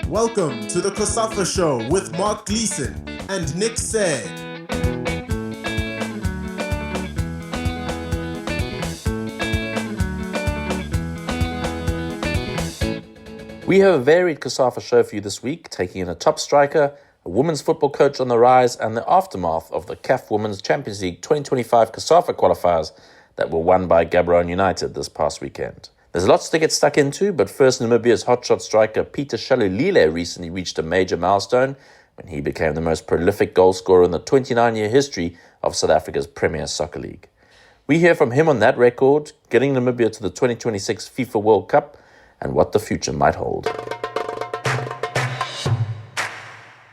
Welcome to the COSAFA Show with Mark Gleeson and Nick Say. We have a varied COSAFA show for you this week, taking in a top striker, a women's football coach on the rise, and the aftermath of the CAF Women's Champions League 2025 COSAFA Qualifiers that were won by Gaborone United this past weekend. There's lots to get stuck into, but first, Namibia's hotshot striker Peter Shalulile recently reached a major milestone when he became the most prolific goal scorer in the 29-year history of South Africa's Premier Soccer League. We hear from him on that record, getting Namibia to the 2026 FIFA World Cup, and what the future might hold.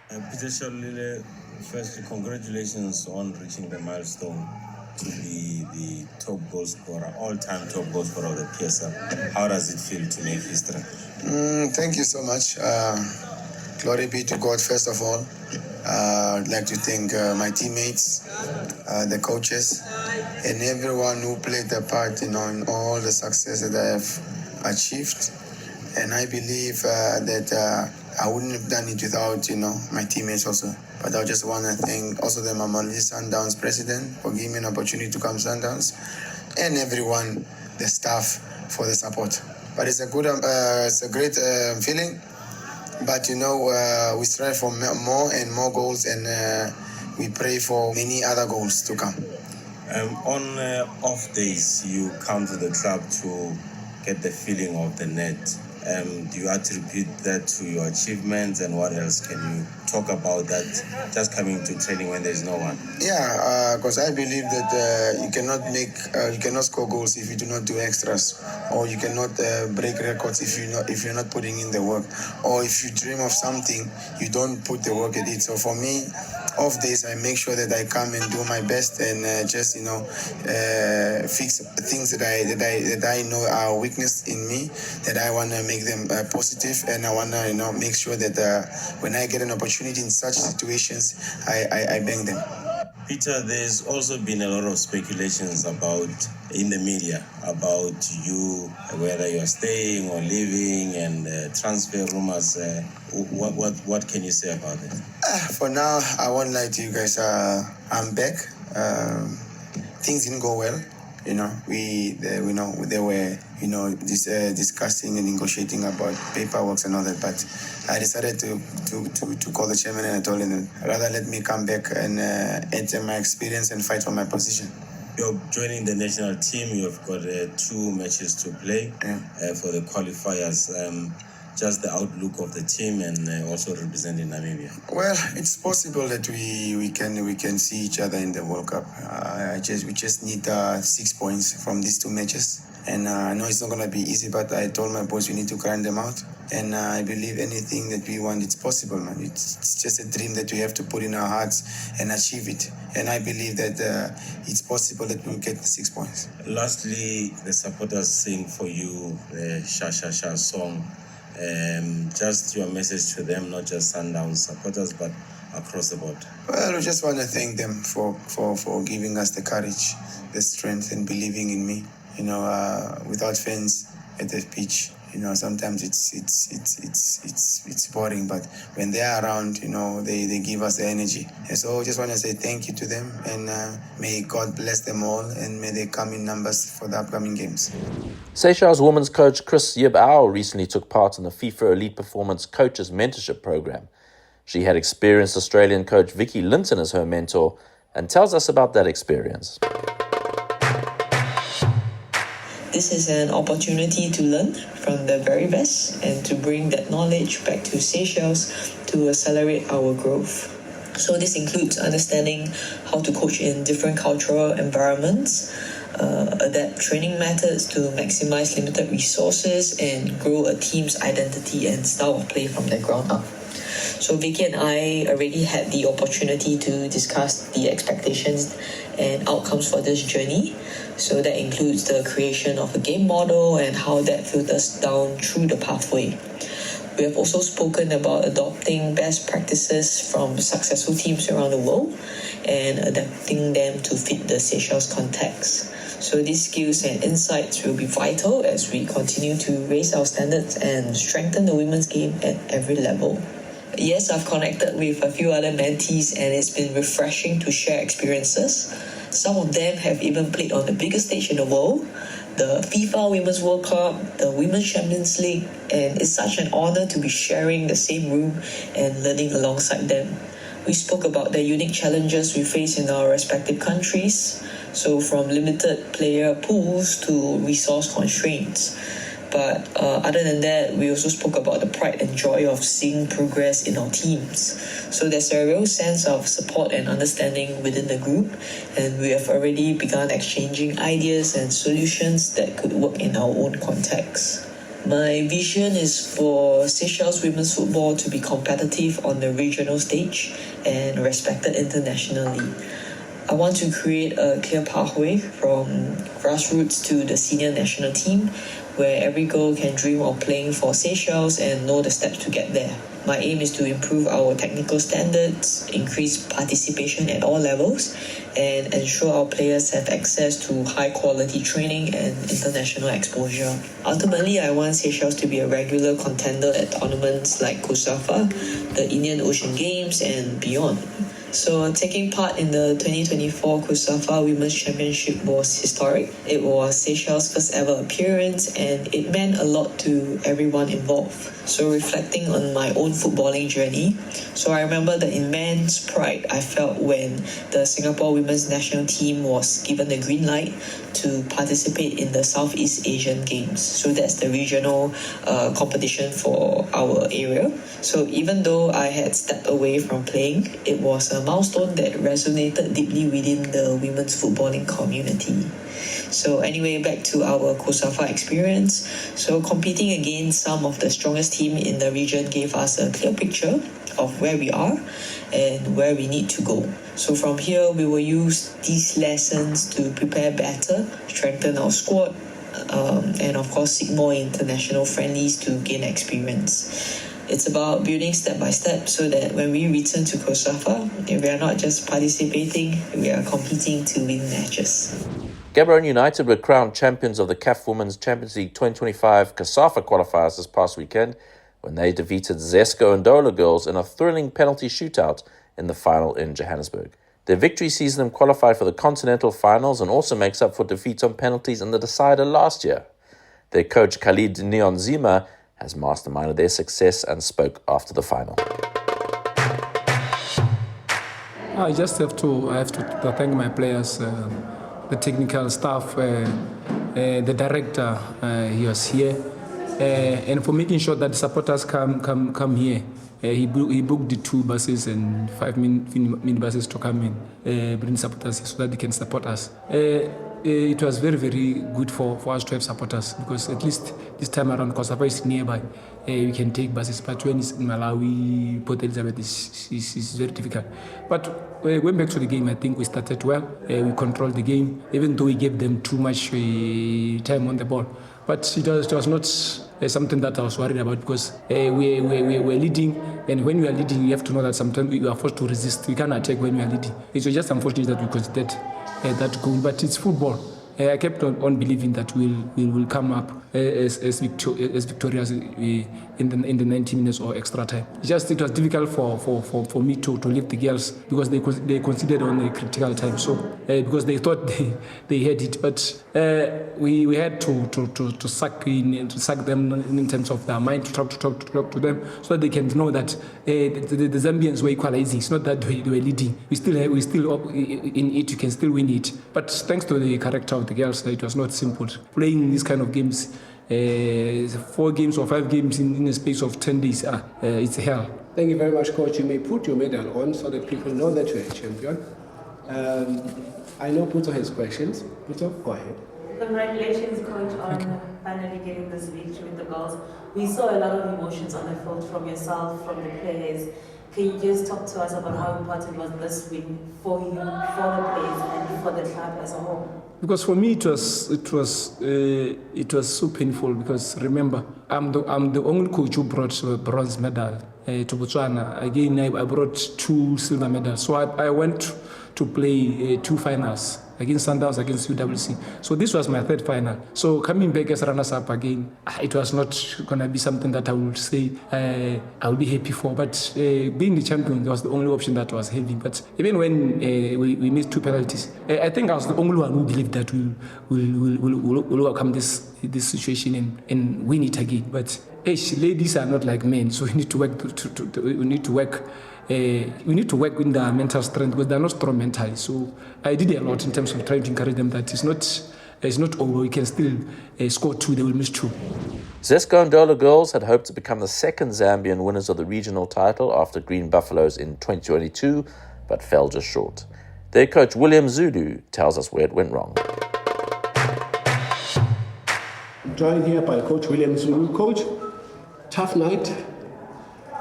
Peter Shalulile, firstly, congratulations on reaching the milestone to be the top goal scorer, all-time top goal scorer of the PSL. How does it feel to make history? Thank you so much. Glory be to God, first of all. I'd like to thank my teammates, the coaches, and everyone who played their part, in all the success that I have achieved. And I believe that I wouldn't have done it without, my teammates also. But I just want to thank also the Mamelodi Sundowns president for giving me an opportunity to come Sundowns, and everyone, the staff, for the support. But it's a great feeling. But we strive for more and more goals, and we pray for many other goals to come. On off days, you come to the club to get the feeling of the net. Do you attribute that to your achievements, and what else can you talk about that, just coming to training when there's no one? Yeah, because I believe that you cannot score goals if you do not do extras, or you cannot break records if you're not putting in the work, or if you dream of something, you don't put the work at it. So for me, off days, I make sure that I come and do my best and just fix things that I know are weakness in me, that I want to make them positive, and I want to make sure that when I get an opportunity in such situations, I bang them. Peter, there's also been a lot of speculations in the media about you, whether you're staying or leaving, and transfer rumors. What can you say about it? For now, I won't lie to you guys. I'm back. Things didn't go well. They were discussing and negotiating about paperwork and all that. But I decided to call the chairman, and I told him rather let me come back and enter my experience and fight for my position. You're joining the national team. You've got 2 matches to play for the qualifiers. Just the outlook of the team, and also representing Namibia. Well, it's possible that we can see each other in the World Cup. We just need 6 points from these 2 matches, and I know it's not going to be easy. But I told my boys we need to grind them out, and I believe anything that we want, it's possible, man. It's just a dream that we have to put in our hearts and achieve it. And I believe that it's possible that we'll get the 6 points. Lastly, the supporters sing for you the Sha Sha Sha song. Just your message to them, not just Sundowns supporters, but across the board. Well, we just want to thank them for giving us the courage, the strength, and believing in me. Without fans at the pitch, sometimes it's boring. But when they are around, they give us the energy. And so I just want to say thank you to them, and may God bless them all, and may they come in numbers for the upcoming games. Seychelles women's coach Chris Yip-Au recently took part in the FIFA Elite Performance Coaches Mentorship Program. She had experienced Australian coach Vicki Linton as her mentor, and tells us about that experience. This is an opportunity to learn from the very best and to bring that knowledge back to Seychelles to accelerate our growth. So this includes understanding how to coach in different cultural environments, adapt training methods to maximize limited resources, and grow a team's identity and style of play from the ground up. So Vicki and I already had the opportunity to discuss the expectations and outcomes for this journey. So that includes the creation of a game model and how that filters down through the pathway. We have also spoken about adopting best practices from successful teams around the world and adapting them to fit the Seychelles context. So these skills and insights will be vital as we continue to raise our standards and strengthen the women's game at every level. Yes, I've connected with a few other mentees and it's been refreshing to share experiences. Some of them have even played on the biggest stage in the world, the FIFA Women's World Cup, the Women's Champions League, and it's such an honor to be sharing the same room and learning alongside them. We spoke about the unique challenges we face in our respective countries, so from limited player pools to resource constraints. But other than that, we also spoke about the pride and joy of seeing progress in our teams. So there's a real sense of support and understanding within the group, and we have already begun exchanging ideas and solutions that could work in our own context. My vision is for Seychelles women's football to be competitive on the regional stage and respected internationally. I want to create a clear pathway from grassroots to the senior national team, where every girl can dream of playing for Seychelles and know the steps to get there. My aim is to improve our technical standards, increase participation at all levels, and ensure our players have access to high-quality training and international exposure. Ultimately, I want Seychelles to be a regular contender at tournaments like COSAFA, the Indian Ocean Games, and beyond. So taking part in the 2024 COSAFA Women's Championship was historic. It was Seychelles' first ever appearance and it meant a lot to everyone involved. So reflecting on my own footballing journey, so I remember the immense pride I felt when the Singapore Women's National Team was given the green light to participate in the Southeast Asian Games. So that's the regional competition for our area. So even though I had stepped away from playing, it was a milestone that resonated deeply within the women's footballing community. So anyway, back to our COSAFA experience. So competing against some of the strongest team in the region gave us a clear picture of where we are and where we need to go. So from here, we will use these lessons to prepare better, strengthen our squad, and of course seek more international friendlies to gain experience. It's about building step by step so that when we return to COSAFA, we are not just participating, we are competing to win matches. Gaborone United were crowned champions of the CAF Women's Champions League 2025 COSAFA Qualifiers this past weekend when they defeated ZESCO Ndola Girls in a thrilling penalty shootout in the final in Johannesburg. Their victory sees them qualify for the continental finals and also makes up for defeats on penalties in the decider last year. Their coach Khalid Nionzima has masterminded their success and spoke after the final. I have to thank my players, the technical staff, the director. He was here, and for making sure that the supporters come here. He booked the 2 buses and 5 mini buses to come in, bring supporters so that they can support us. It was very, very good for us to have supporters because at least this time around, COSAFA is nearby. We can take buses, but when it's in Malawi, Port Elizabeth is very difficult. But going back to the game, I think we started well. We controlled the game, even though we gave them too much time on the ball. But it was not something that I was worried about because we were leading, and when we are leading, you have to know that sometimes we are forced to resist. We can't attack when we are leading. It was just unfortunate that we considered that goal, but it's football. I kept on believing that we will come up as victorious in the 90 minutes or extra time. It was difficult for me to leave the girls because they considered on a critical time. So because they thought they had it, but we had to suck them in terms of their mind, to talk to them so that they can know that the Zambians were equalizing. It's not that they were leading. We still in it. You can still win it. But thanks to the character of the girls, it was not simple playing these kind of games. 4 games or 5 games in a space of 10 days, it's hell. Thank you very much, Coach. You may put your medal on so that people know that you're a champion. I know Puto has questions. Puto, go ahead. Congratulations, Coach, on finally getting this victory with the girls. We saw a lot of emotions on the field from yourself, from the players. Can you just talk to us about how important was this win for you, for the players, and for the club as a whole? Because for me it was so painful because remember I'm the only coach who brought a bronze medal to Botswana. Again, I brought 2 silver medals. So I went to play 2 finals against Sundowns, against UWC. So this was my third final. So coming back as runners-up again, it was not going to be something that I would say I would be happy for. But being the champion was the only option that I was having. But even when we missed 2 penalties, I think I was the only one who believed that we'll overcome this situation and win it again. But ladies are not like men, so we need to work. We need to work with their mental strength because they're not strong mentally. So I did a lot in terms of trying to encourage them that it's not over. We can still score 2. They will miss 2. ZESCO Ndola Girls had hoped to become the second Zambian winners of the regional title after Green Buffaloes in 2022, but fell just short. Their coach William Zulu tells us where it went wrong. Joined here by Coach William Zulu. Coach, tough night.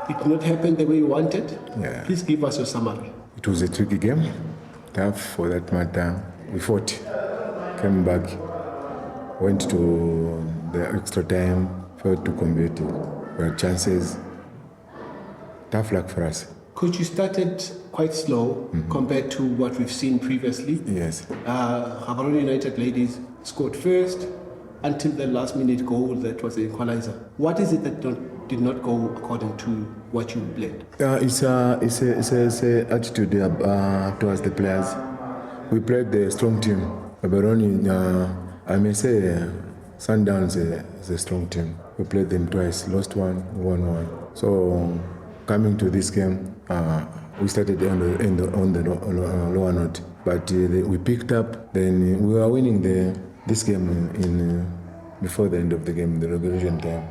It did not happen the way you wanted. Yeah. Please give us your summary. It was a tricky game. Tough for that matter. We fought, came back, went to the extra time, failed to convert it. We had chances. Tough luck for us. Coach, you started quite slow compared to what we've seen previously. Yes. Gaborone United Ladies scored first until the last minute goal that was the equalizer. What is it that did not go according to what you planned? It's a attitude towards the players. We played the strong team. Gaborone, I may say, Sundowns is a strong team. We played them twice, lost 1, won 1. So coming to this game, we started on the lower note, but we picked up. Then we were winning this game before the end of the game, the regulation time.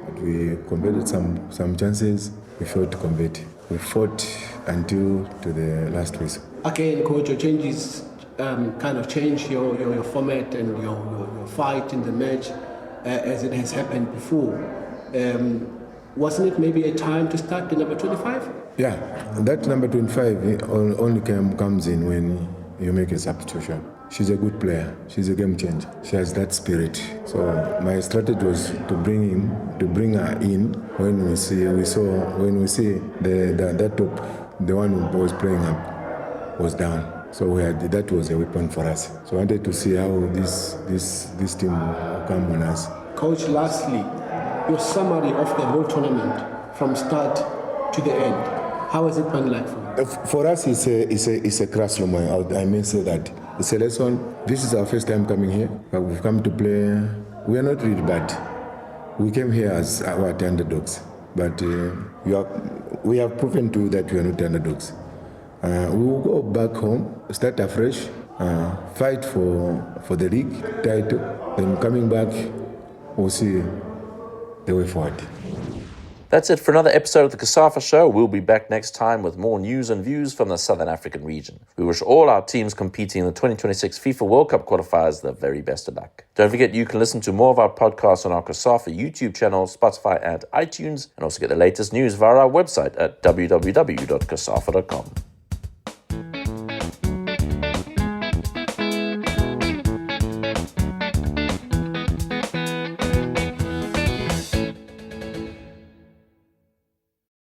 But we converted some chances. We failed to convert. We fought until to the last whistle. Again, Coach, your changes kind of change your format and your fight in the match as it has happened before. Wasn't it maybe a time to start the number 25? Yeah, that number 25 only comes in when you make a substitution. She's a good player. She's a game changer. She has that spirit. So my strategy was to bring her in when we see that top, the one who was playing up was down. So that was a weapon for us. So I wanted to see how this team will come on us. Coach, lastly, your summary of the whole tournament from start to the end. How has it been like for you? For us, it's a classroom. I may say that. It's a lesson. This is our first time coming here. We've come to play. We are not really bad. We came here as our underdogs. But we have proven to you that we are not underdogs. We will go back home, start afresh, fight for the league title. Then coming back, we'll see the way forward. That's it for another episode of the COSAFA Show. We'll be back next time with more news and views from the Southern African region. We wish all our teams competing in the 2026 FIFA World Cup qualifiers the very best of luck. Don't forget you can listen to more of our podcasts on our COSAFA YouTube channel, Spotify and iTunes, and also get the latest news via our website at www.cosafa.com.